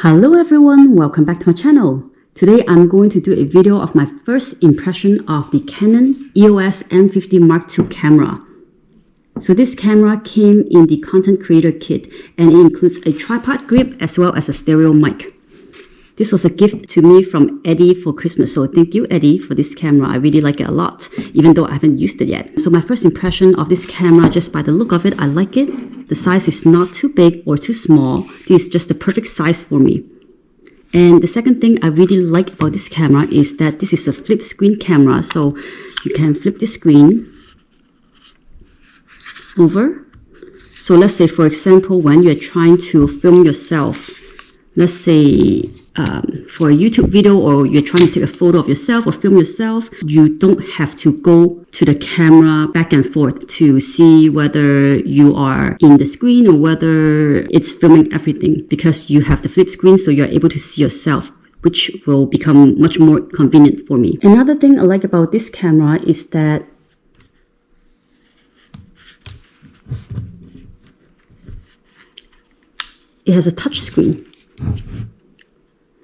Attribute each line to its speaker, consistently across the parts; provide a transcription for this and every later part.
Speaker 1: Hello everyone, welcome back to my channel. Today I'm going to do a video of my first impression of the Canon EOS M50 Mark II camera. So this camera came in the content creator kit and it includes a tripod grip as well as a stereo mic. This was a gift to me from Eddie for Christmas, so thank you Eddie for this camera. I really like it a lot, even though I haven't used it yet. So my first impression of this camera, just by the look of it, I like it. The size is not too big or too small. This is just the perfect size for me. And the second thing I really like about this camera is that this is a flip screen camera, so you can flip the screen over. So let's say, for example, when you're trying to film yourself, let's say for a YouTube video, or you're trying to take a photo of yourself or film yourself, you don't have to go to the camera back and forth to see whether you are in the screen or whether it's filming everything, because you have the flip screen, so you're able to see yourself, which will become much more convenient for me. Another thing I like about this camera is that it has a touch screen.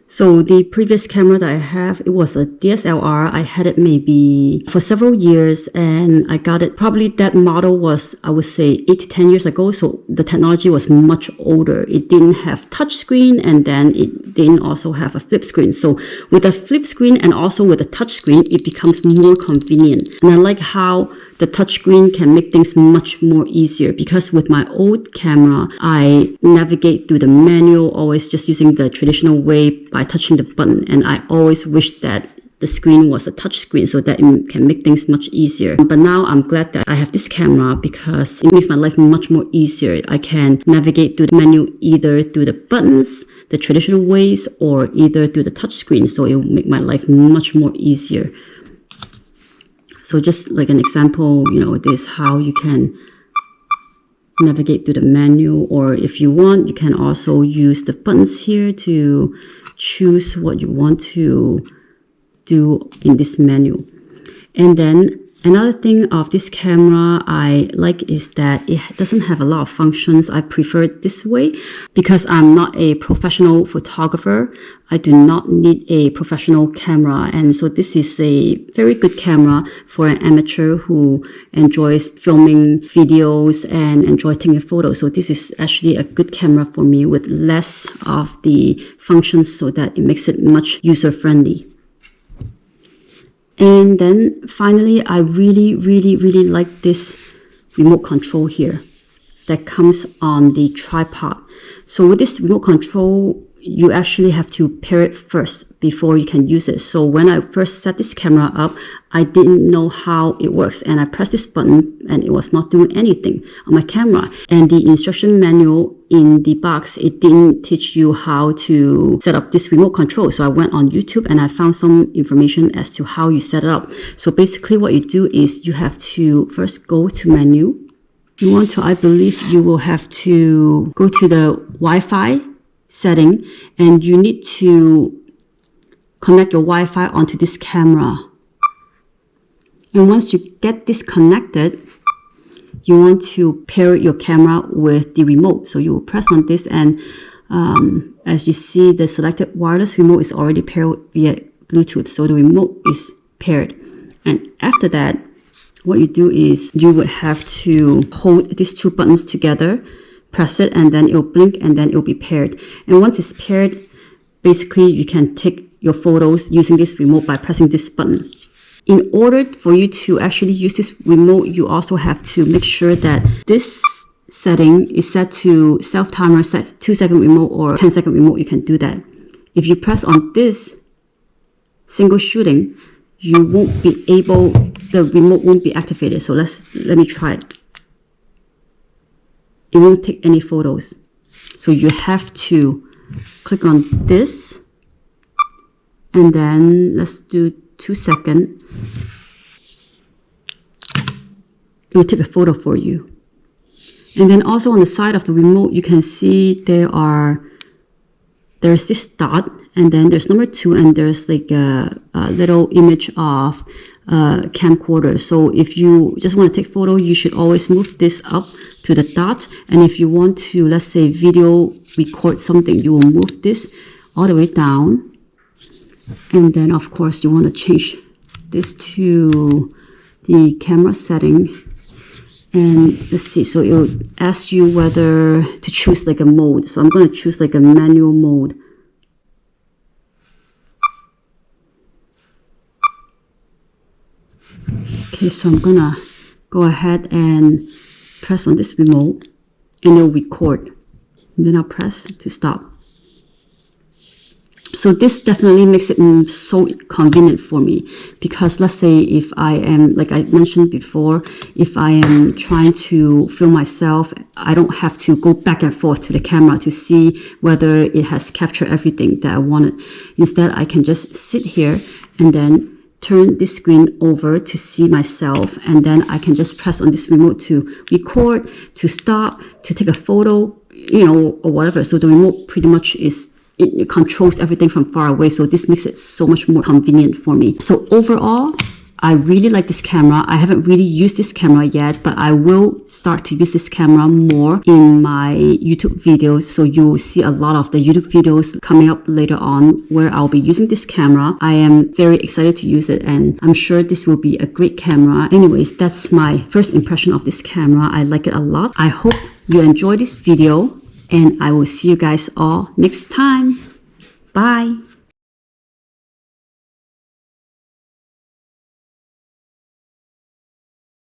Speaker 1: So the previous camera that I have, it was a DSLR. I had it maybe for several years, and I got it, probably that model was, I would say, 8 to 10 years ago. So the technology was much older. It didn't have touch screen, and then it didn't also have a flip screen. So with a flip screen and also with a touch screen, it becomes more convenient. And I like how the touchscreen can make things much more easier, because with my old camera, I navigate through the menu, always just using the traditional way by touching the button. And I always wish that the screen was a touch screen so that it can make things much easier. But now I'm glad that I have this camera, because it makes my life much more easier. I can navigate through the menu either through the buttons, the traditional ways, or either through the touch screen. So it will make my life much more easier. So just like an example, this is how you can navigate through the menu, or if you want, you can also use the buttons here to choose what you want to do in this menu. And then another thing of this camera I like is that it doesn't have a lot of functions. I prefer it this way because I'm not a professional photographer. I do not need a professional camera, and so this is a very good camera for an amateur who enjoys filming videos and enjoys taking photos. So this is actually a good camera for me with less of the functions, so that it makes it much user-friendly. And then finally, I really like this remote control here that comes on the tripod. So with this remote control, you actually have to pair it first before you can use it. So when I first set this camera up, I didn't know how it works, and I pressed this button and it was not doing anything on my camera. And the instruction manual in the box, it didn't teach you how to set up this remote control. So I went on YouTube and I found some information as to how you set it up. So basically what you do is you have to first go to menu. I believe you will have to go to the Wi-Fi setting, and you need to connect your Wi-Fi onto this camera. And once you get this connected, you want to pair your camera with the remote. So you will press on this, and as you see, the selected wireless remote is already paired via Bluetooth. So the remote is paired. And after that, what you do is you would have to hold these two buttons together, press it, and then it will blink, and then it will be paired. And once it's paired, basically you can take your photos using this remote by pressing this button. In order for you to actually use this remote, you also have to make sure that this setting is set to self-timer, set 2-second remote or 10-second remote. You can do that. If you press on this single shooting, you won't be able, the remote won't be activated. So let me try it. It won't take any photos. So you have to click on this, and then let's do 2 seconds. It will take a photo for you. And then also on the side of the remote, you can see there's this dot, and then there's number 2, and there's like a little image of camcorder. So if you just want to take photo, you should always move this up to the dot. And if you want to, let's say, video record something, you will move this all the way down. And then of course you want to change this to the camera setting. And let's see, so it will ask you whether to choose like a mode. So I'm going to choose like a manual mode. Okay, so I'm going to go ahead and press on this remote and it'll record. And then I'll press to stop. So this definitely makes it so convenient for me, because let's say if I am, like I mentioned before, if I am trying to film myself, I don't have to go back and forth to the camera to see whether it has captured everything that I wanted. Instead, I can just sit here and then turn this screen over to see myself, and then I can just press on this remote to record, to stop, to take a photo, you know, or whatever. So the remote pretty much it controls everything from far away. So this makes it so much more convenient for me. So overall, I really like this camera. I haven't really used this camera yet, but I will start to use this camera more in my YouTube videos. So you'll see a lot of the YouTube videos coming up later on where I'll be using this camera. I am very excited to use it, and I'm sure this will be a great camera. Anyways, that's my first impression of this camera. I like it a lot. I hope you enjoyed this video, and I will see you guys all next time. Bye.